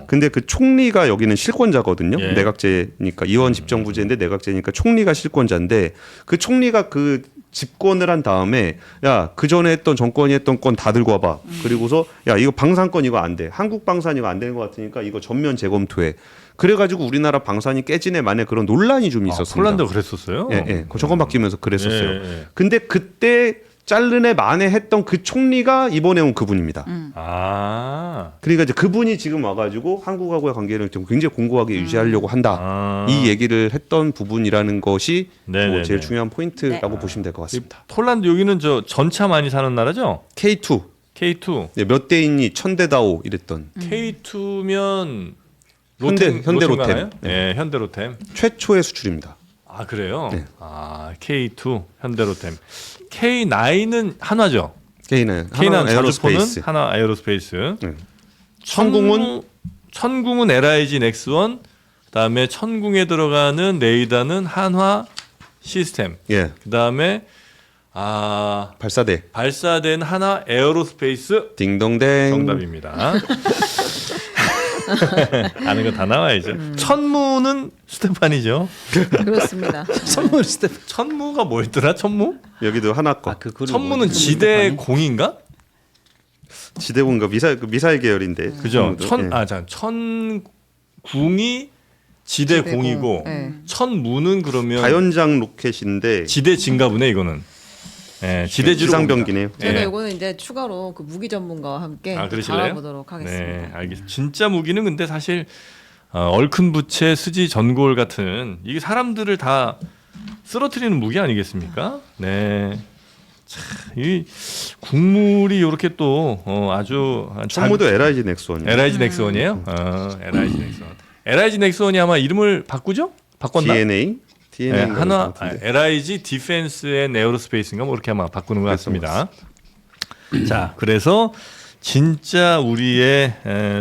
S4: 근데 그 총리가 여기는 실권자거든요.
S2: 예.
S4: 내각제니까 이원 집정부제인데 내각제니까 총리가 실권자인데 그 총리가 그 집권을 한 다음에 야, 그 전에 했던 정권이 했던 건 다 들고 와봐. 그리고서 야, 이거 방산권 이거 안 돼. 한국 방산 이거 안 되는 것 같으니까 이거 전면 재검토해. 그래가지고 우리나라 방산이 깨지네 만에 그런 논란이 좀 있었습니다.
S2: 폴란드 그랬었어요?
S4: 예. 그 정권 바뀌면서 그랬었어요.
S2: 예.
S4: 근데 그때 자르네 만에 했던 그 총리가 이번에 온 그분입니다. 그러니까 이제 그분이 지금 와가지고 한국하고의 관계를 좀 굉장히 공고하게 유지하려고 한다. 이 얘기를 했던 부분이라는 것이 뭐 제일 중요한 포인트라고 보시면 될 것 같습니다.
S2: 폴란드 여기는 저 전차 많이 사는 나라죠?
S4: K2
S2: K2.
S4: 몇 대 있니 천대다오 이랬던
S2: K2면
S4: 현대로템.
S2: 네, 현대로템.
S4: 최초의 수출입니다.
S2: 그래요?
S4: 네.
S2: K2 현대로템. K9은 한화죠.
S4: K는
S2: K9
S4: 에어로스페이스.
S2: 자주포는 한화 에어로스페이스.
S4: 네.
S2: 천궁은 LIG 넥스원. 그다음에 천궁에 들어가는 레이더는 한화 시스템.
S4: 예.
S2: 그다음에
S4: 발사대.
S2: 발사된 한화 에어로스페이스
S4: 딩동댕.
S2: 정답입니다. 아는 거 다 나와야죠. 천무는 스테판이죠.
S3: 그렇습니다.
S1: 선물 스텝.
S2: 천무가 뭐였더라? 천무?
S4: 여기도 하나 거.
S1: 그 그룹
S2: 천무는
S1: 뭐지?
S2: 지대 공인가?
S4: 지대공인가 미사일 계열인데.
S2: 그죠?
S4: 예.
S2: 천궁이 지대
S3: 지대공.
S2: 공이고
S3: 네.
S2: 천무는 그러면
S4: 다연장 로켓인데
S2: 지대 진가 보네 이거는. 예, 지대지로
S4: 지상병기네요.
S2: 봅니다.
S3: 저희가
S2: 예.
S3: 이거는 이제 추가로 그 무기 전문가와 함께
S2: 그러실래요?
S3: 알아보도록 하겠습니다.
S2: 네, 알겠습니다. 진짜 무기는 근데 사실 얼큰 부채, 스지, 전골 같은 이게 사람들을 다 쓰러뜨리는 무기 아니겠습니까? 네. 참, 이 국물이 이렇게 또 아주
S4: 천무도 LIG 넥스원이에요.
S2: LIG 넥스원이에요? LIG 넥스원. LIG 넥스원이 아마 이름을 바꾸죠? 바꿨나?
S4: DNA.
S2: 네, LIG 디펜스 앤 에어로스페이스인가 뭐 이렇게 아마 바꾸는 것 같습니다. 자, 그래서 진짜 우리의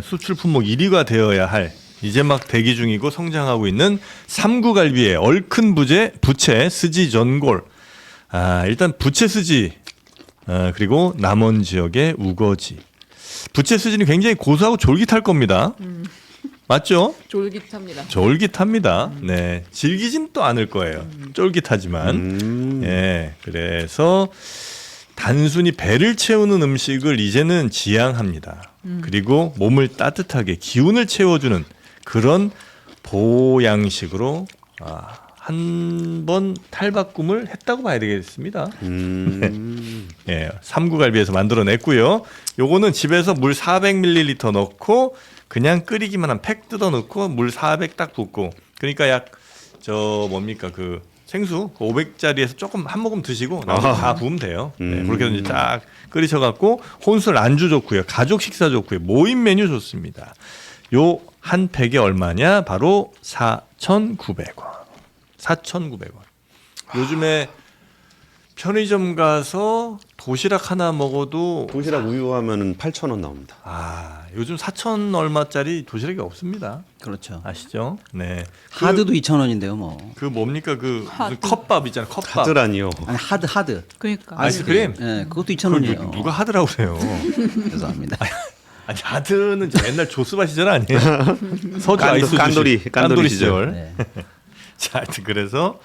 S2: 수출 품목 1위가 되어야 할 이제 막 대기 중이고 성장하고 있는 삼구갈비의 얼큰 부채 스지 전골. 일단 부채 스지 그리고 남원 지역의 우거지. 부채 스지는 굉장히 고소하고 쫄깃할 겁니다. 맞죠?
S3: 쫄깃합니다.
S2: 쫄깃합니다. 네, 질기진 또 않을 거예요. 쫄깃하지만. 예, 그래서 단순히 배를 채우는 음식을 이제는 지향합니다. 그리고 몸을 따뜻하게 기운을 채워주는 그런 보양식으로 한 번 탈바꿈을 했다고 봐야 되겠습니다. 예, 삼구갈비에서 만들어냈고요. 요거는 집에서 물 400ml 넣고 그냥 끓이기만 한 팩 뜯어 넣고 물 400 딱 붓고 그러니까 약 뭡니까 그 생수 500짜리에서 조금 한 모금 드시고 나머지 다 부으면 돼요. 네, 그렇게 해서 이제 딱 끓이셔갖고 혼술 안주 좋고요, 가족 식사 좋고요, 모임 메뉴 좋습니다. 요 한 팩이 얼마냐? 바로 4,900원. 4,900원. 요즘에 편의점 가서 도시락 하나 먹어도
S4: 도시락 우유 하면은 8,000원 나옵니다.
S2: 요즘 4,000 얼마짜리 도시락이 없습니다.
S1: 그렇죠.
S2: 아시죠? 네.
S1: 하드도 2,000원인데요, 뭐.
S2: 그 뭡니까 그 무슨 컵밥 있잖아요. 컵밥.
S4: 하드라니요.
S1: 아니 하드.
S5: 그러니까
S2: 아이스크림?
S1: 예, 그것도
S2: 그걸
S1: 2,000원이에요.
S2: 누가 하드라고 그래요?
S1: 죄송합니다.
S2: 아니 하드는 저 옛날 조스바 시절 아니에요? 서주 아이스
S4: 깐돌이
S2: 시절.
S1: 네.
S2: 자, 하여튼 그래서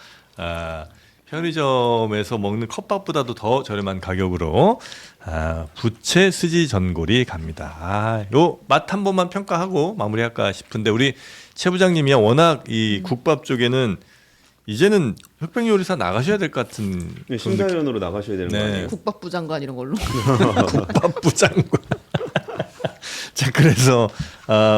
S2: 편의점에서 먹는 컵밥보다도 더 저렴한 가격으로 부채 스지 전골이 갑니다. 요 맛 한 번만 평가하고 마무리할까 싶은데 우리 최 부장님이야 워낙 이 국밥 쪽에는 이제는 흑백요리사 나가셔야 될 것 같은
S4: 심사위원으로 나가셔야 되는 거
S2: 네.
S4: 아니에요?
S3: 국밥부 장관 이런 걸로.
S2: 국밥부 장관. 자, 그래서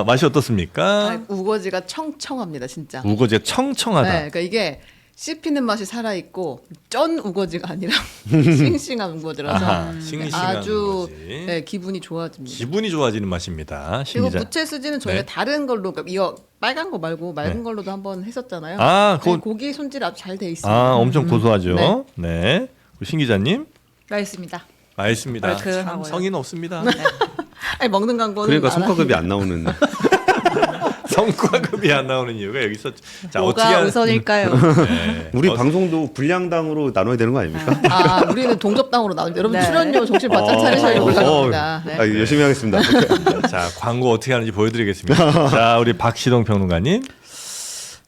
S2: 맛이 어떻습니까?
S3: 우거지가 청청합니다, 진짜.
S2: 우거지가 청청하다.
S3: 네, 그러니까 이게 씹히는 맛이 살아 있고 쩐 우거지가 아니라 싱싱한 우거지라서
S2: 아하, 싱싱한
S3: 아주
S2: 우거지.
S3: 네, 기분이 좋아집니다.
S2: 기분이 좋아지는 맛입니다.
S3: 그리고
S2: 심리자.
S3: 부채 스지는 저희가
S2: 네.
S3: 다른 걸로 그러니까 이거 빨간 거 말고 맑은
S2: 네.
S3: 걸로도 한번 했었잖아요.
S2: 그건
S3: 고기 손질 아주 잘 돼 있습니다.
S2: 엄청 고소하죠.
S3: 네.
S2: 네. 우리 신 기자님
S5: 맛있습니다.
S2: 맛있습니다.
S5: 얼큰하고요.
S2: 참 성의는 없습니다.
S3: 아니, 먹는 광고는
S4: 그러니까
S3: 안
S4: 성과급이 안 나오는.
S2: 성과급이 안 나오는 이유가 여기서 자 어떻게
S5: 뭐가 우선일까요?
S2: 네.
S4: 우리 방송도 분량당으로 나눠야 되는 거 아닙니까?
S3: 우리는 동접당으로 나오는데 여러분
S5: 네.
S3: 출연료 정신 바짝 차리셔야 올라갑니다. 네.
S4: 열심히 하겠습니다.
S2: 자 광고 어떻게 하는지 보여드리겠습니다. 자 우리 박시동 평론가님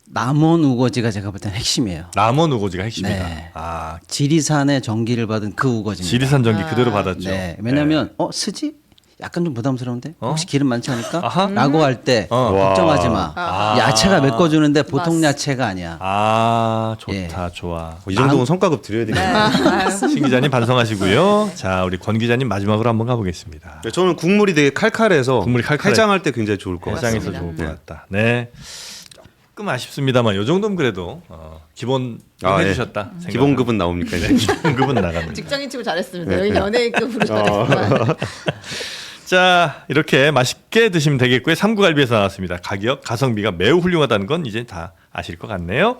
S1: 남원 우거지가 제가 볼 때는 핵심이에요.
S2: 남원 우거지가 핵심이다.
S1: 네.
S2: 지리산의
S1: 지리산의 전기를 받은 그 우거지입니다.
S2: 지리산 전기 그대로 받았죠.
S1: 네. 왜냐하면 스지? 약간 좀 부담스러운데 혹시 기름 많지 않을까?
S2: 아하.
S1: 라고 할 때 걱정하지 마. 야채가 메꿔주는데 보통 야채가 아니야.
S2: 좋다 좋아.
S4: 이 정도면 성과급 드려야 되겠네요.
S2: 신 기자님 반성하시고요. 자 우리 권 기자님 마지막으로 한번 가보겠습니다.
S4: 네, 저는 국물이 되게 칼칼해서
S2: 국물이 칼칼해.
S4: 해장할 때 굉장히 좋을 것 같아요.
S2: 해장에서 좋을 것 같다. 네. 조금 아쉽습니다만 요 정도면 그래도 기본 해주셨다. 생각합니다.
S4: 기본급은 나옵니까? 이제?
S2: 기본급은 나갑니다.
S3: 직장인 치고 잘했습니다. 여기 연예인급으로 잘했지만
S2: 자 이렇게 맛있게 드시면 되겠고요. 삼구갈비에서 나왔습니다. 가격 가성비가 매우 훌륭하다는 건 이제 다 아실 것 같네요.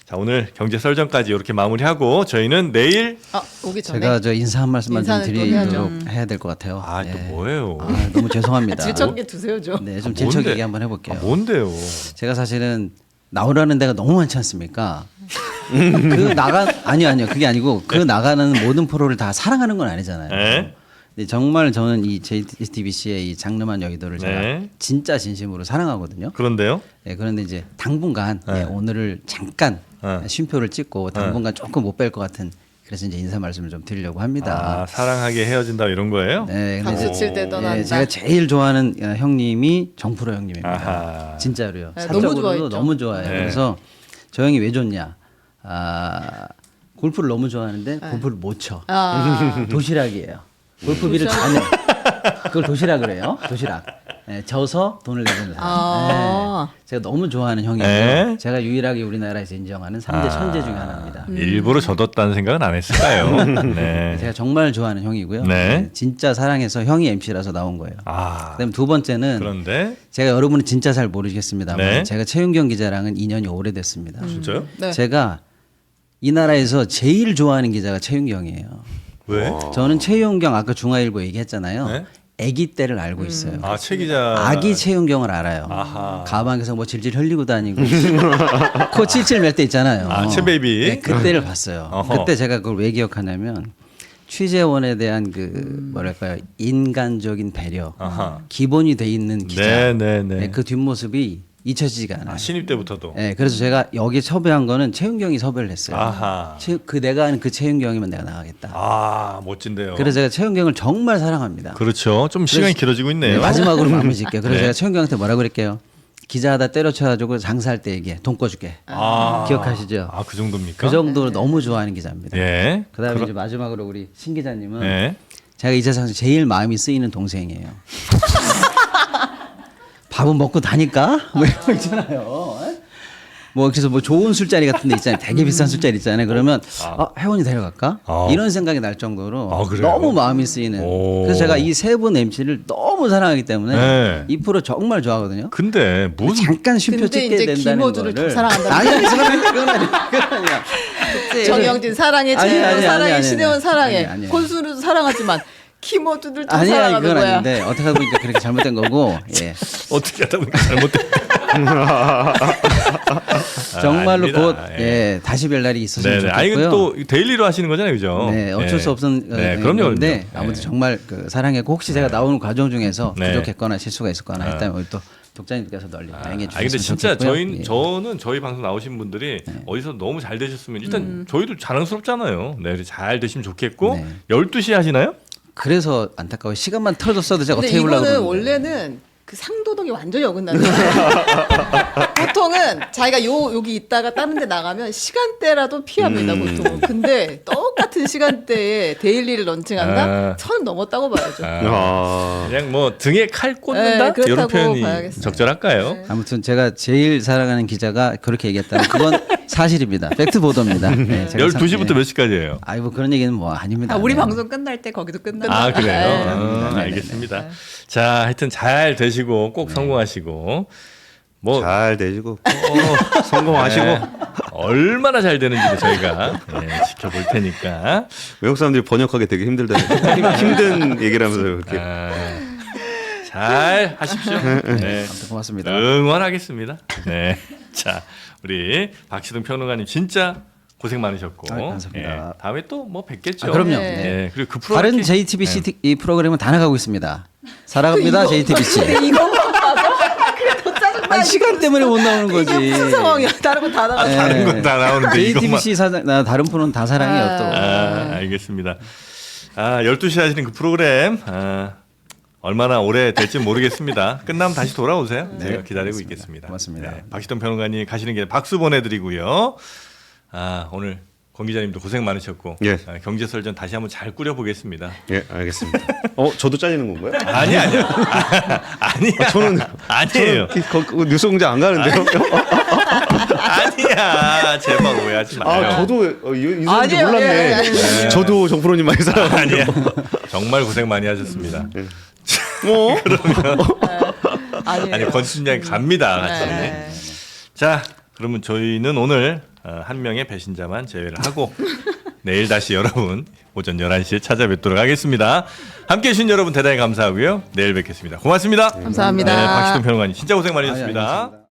S2: 자 오늘 경제 썰전까지 이렇게 마무리하고 저희는 내일
S3: 오기 전에
S1: 제가 저 인사 한 말씀만 좀
S3: 인사는 또
S1: 드리도록 해야 될 것 같아요.
S2: 또 뭐예요?
S1: 너무 죄송합니다.
S3: 질척게 두세요 좀.
S1: 네, 좀
S2: 뭔데?
S1: 질척이게 한번 해볼게요.
S2: 뭔데요?
S1: 제가 사실은 나오라는 데가 너무 많지 않습니까? 그 아니요 그게 아니고 그 나가는 모든 프로를 다 사랑하는 건 아니잖아요.
S2: 네.
S1: 근데 정말 저는 이 JTBC의 이 장르만 여의도를 제가
S2: 네.
S1: 진짜 진심으로 사랑하거든요.
S2: 그런데요?
S1: 네, 그런데 이제 당분간 오늘을 잠깐 쉼표를 찍고 당분간 조금 못 뵐 것 같은 그래서 이제 인사 말씀을 좀 드리려고 합니다.
S2: 사랑하게 헤어진다 이런 거예요?
S1: 네, 근데
S3: 박수
S1: 이제
S3: 칠 때 떠난다.
S1: 제가 제일 좋아하는 형님이 정프로 형님입니다.
S2: 아하.
S1: 진짜로요.
S3: 네, 너무
S1: 사적으로도
S3: 좋아했죠.
S1: 너무 좋아해요.
S2: 네.
S1: 그래서 저 형이 왜 좋냐? 골프를 너무 좋아하는데 골프를 못 쳐. 도시락이에요. 골프비를 다 내. 그걸 도시락을 해요. 도시락. 네, 져서 돈을 내는 사람. 네, 제가 너무 좋아하는 형이고요.
S2: 네.
S1: 제가 유일하게 우리나라에서 인정하는 3대 천재 중에 하나입니다.
S2: 일부러 져뒀다는 생각은 안 했을까요? 네.
S1: 제가 정말 좋아하는 형이고요.
S2: 네.
S1: 네, 진짜 사랑해서 형이 MC라서 나온 거예요. 그다음 두 번째는
S2: 그런데
S1: 제가 여러분은 진짜 잘 모르시겠습니다만
S2: 네.
S1: 제가 최윤경 기자랑은 인연이 오래됐습니다.
S2: 진짜요?
S3: 네.
S1: 제가 이 나라에서 제일 좋아하는 기자가 최윤경이에요.
S2: 왜?
S1: 저는 최윤경 아까 중화일보 얘기했잖아요.
S2: 네?
S1: 아기 때를 알고 있어요.
S2: 아, 최 기자.
S1: 아기 최윤경을 알아요.
S2: 아하.
S1: 가방에서 뭐 질질 흘리고 다니고 코 칠칠 맬 때 있잖아요.
S2: 아, 최 베이비.
S1: 네, 그때를 봤어요.
S2: 어허.
S1: 그때 제가 그걸 왜 기억하냐면 취재원에 대한 그 뭐랄까요 인간적인 배려,
S2: 아하.
S1: 기본이 돼 있는 기자.
S2: 네.
S1: 네, 그 뒷모습이 잊혀지지가 않아요.
S2: 아, 신입 때부터도.
S1: 네, 그래서 제가 여기 섭외한 거는 최윤경이 섭외를 했어요.
S2: 아하.
S1: 내가 아는 그 최윤경이면 내가 나가겠다.
S2: 아, 멋진데요.
S1: 그래서 제가 최윤경을 정말 사랑합니다.
S2: 그렇죠. 좀 시간이 길어지고 있네요.
S1: 네, 마지막으로 마무리 짓게요. 그래서
S2: 네.
S1: 제가 최윤경한테 뭐라 그럴게요. 기자하다 때려쳐가지고 장사할 때 얘기해. 돈 꿔줄게.
S2: 아.
S1: 기억하시죠?
S2: 아, 그 정도입니까?
S1: 그 정도로 너무 좋아하는 기자입니다.
S2: 예.
S1: 그다음에 이제 마지막으로 우리 신 기자님은
S2: 예.
S1: 제가 이 세상에서 제일 마음이 쓰이는 동생이에요. 밥은 먹고 다니까? 뭐 이런 거 있잖아요. 뭐 그래서 뭐 좋은 술자리 같은 데 있잖아요. 되게 비싼 술자리 있잖아요. 그러면 혜원이 데려갈까?
S2: 아.
S1: 이런 생각이 날 정도로
S2: 아, 그래요?
S1: 너무 마음이 쓰이는.
S2: 오.
S1: 그래서 제가 이 세 분 MC를 너무 사랑하기 때문에
S2: 네.
S1: 이 프로 정말 좋아하거든요.
S2: 근데 무슨
S1: 잠깐 쉼표
S3: 근데
S1: 찍게
S3: 이제
S1: 된다는
S3: 김어준을
S1: 거를
S3: 더 사랑한다는
S1: 아니 그건 아니야. 그건 아니야.
S3: 정영진 사랑해,
S1: 아니,
S3: 최혜원
S1: 아니,
S3: 사랑해,
S1: 아니,
S3: 신혜원
S1: 아니,
S3: 사랑해,
S1: 아니, 아니.
S3: 권순우도 사랑하지만 김어준을 더
S1: 아니야
S3: 사랑하는
S1: 이건
S3: 거야.
S1: 아닌데 어떻게 하다 보니까 그렇게 잘못된 거고 예.
S2: 어떻게 하다 보니까 잘못됐다.
S1: 정말로
S2: 아닙니다.
S1: 곧
S2: 예.
S1: 예, 다시 뵐 날이 있었으면
S2: 네네. 아, 이건
S1: 좋겠고요.
S2: 또 데일리로 하시는 거잖아요, 그죠?
S1: 네, 어쩔 수 없은
S2: 네, 그럼요.
S1: 건데
S2: 그럼요.
S1: 아무튼 정말 그 사랑했고 혹시 제가 나오는 과정 중에서
S2: 네.
S1: 부족했거나 실수가 있었거나 했다면 우리 또 독자님께서 널리 양해해
S2: 아, 근데
S1: 주셨으면
S2: 진짜
S1: 좋겠고요. 예.
S2: 저는 저희 방송 나오신 분들이 어디서 너무 잘 되셨으면 일단 저희도 자랑스럽잖아요. 네, 그래서 잘 되시면 좋겠고
S1: 네.
S2: 12시에 하시나요?
S1: 그래서 안타까워 시간만 틀어줬어도 제가
S3: 근데
S1: 어떻게 해보려고
S3: 이거는
S1: 그러는데.
S3: 원래는 그 상도덕이 완전히 어긋나는 거예요. 보통은 자기가 여기 있다가 다른 데 나가면 시간대라도 피합니다, 보통은. 근데 똑같은 시간대에 데일리를 런칭한다?
S2: 아.
S3: 선 넘었다고 봐야죠.
S2: 그냥 뭐 등에 칼 꽂는다
S3: 네, 그렇다고
S2: 이런 표현이
S3: 봐야겠어요.
S2: 적절할까요?
S3: 네.
S1: 아무튼 제가 제일 사랑하는 기자가 그렇게 얘기했다면 그건 사실입니다. 팩트 보도입니다. 네, 제가
S2: 12시부터 몇 시까지예요?
S1: 아이 뭐 그런 얘기는 뭐 아닙니다.
S5: 우리
S1: 네.
S5: 방송 끝날 때 거기도 끝나.
S2: 아, 그래요?
S3: 네.
S2: 알겠습니다. 자, 하여튼 잘 되시고 꼭 성공하시고 뭐
S4: 잘 되시고 성공하시고
S2: 네, 얼마나 잘 되는지도 저희가 지켜볼 테니까.
S4: 외국 사람들이 번역하기 되게 힘든 얘기를 하면서 이렇게
S2: 잘 하십시오. 네.
S1: 아무튼 고맙습니다.
S2: 응원하겠습니다. 네. 자, 우리 박시동 평론가님 진짜 고생 많으셨고.
S1: 아유, 감사합니다.
S2: 다음에 또 뭐 뵙겠죠.
S1: 아, 그럼요.
S3: 네.
S2: 네. 그리고 그 프로
S1: 다른 JTBC 이 프로그램은 다 나가고 있습니다. 사랑합니다 JTBC.
S3: 이거만 봐도 그게 더 짜증나.
S1: 아니, 시간 때문에 못 나오는 거지.
S3: 이게 무슨 상황이야? 다른 건 다 나가.
S1: 네.
S2: 다른 건 다 나오는데 이것만.
S1: JTBC 다른 프로는 다 사랑해요 또.
S2: 알겠습니다. 12시에 하시는 그 프로그램 얼마나 오래 될지 모르겠습니다. 끝나면 다시 돌아오세요. 제가 기다리고 있겠습니다.
S1: 고맙습니다.
S2: 네, 박시동 평론가님 가시는 길에 박수 보내드리고요. 오늘 권 기자님도 고생 많으셨고
S4: 예.
S2: 경제설전 다시 한번 잘 꾸려보겠습니다.
S4: 예 알겠습니다. 저도 잘리는 건가요?
S2: 아니야. 아니에요.
S4: 뉴스공장 안 가는데요?
S2: 아니야. 제발 오해하지 마요.
S4: 저도 이 사람인지
S3: 아니에요.
S4: 몰랐네.
S3: 예.
S4: 저도 정프로님 많이 사랑하는데.
S2: 아니야. 정말 고생 많이 하셨습니다.
S3: 아니에요.
S2: 아니 권순장이 갑니다. 같이.
S3: 네.
S2: 자, 그러면 저희는 오늘 한 명의 배신자만 제외를 하고 내일 다시 여러분 오전 11시에 찾아뵙도록 하겠습니다. 함께해 주신 여러분 대단히 감사하고요. 내일 뵙겠습니다. 고맙습니다.
S3: 감사합니다.
S2: 네, 박시동 평론가님 진짜 고생 많이 하셨습니다.
S1: 알겠습니다.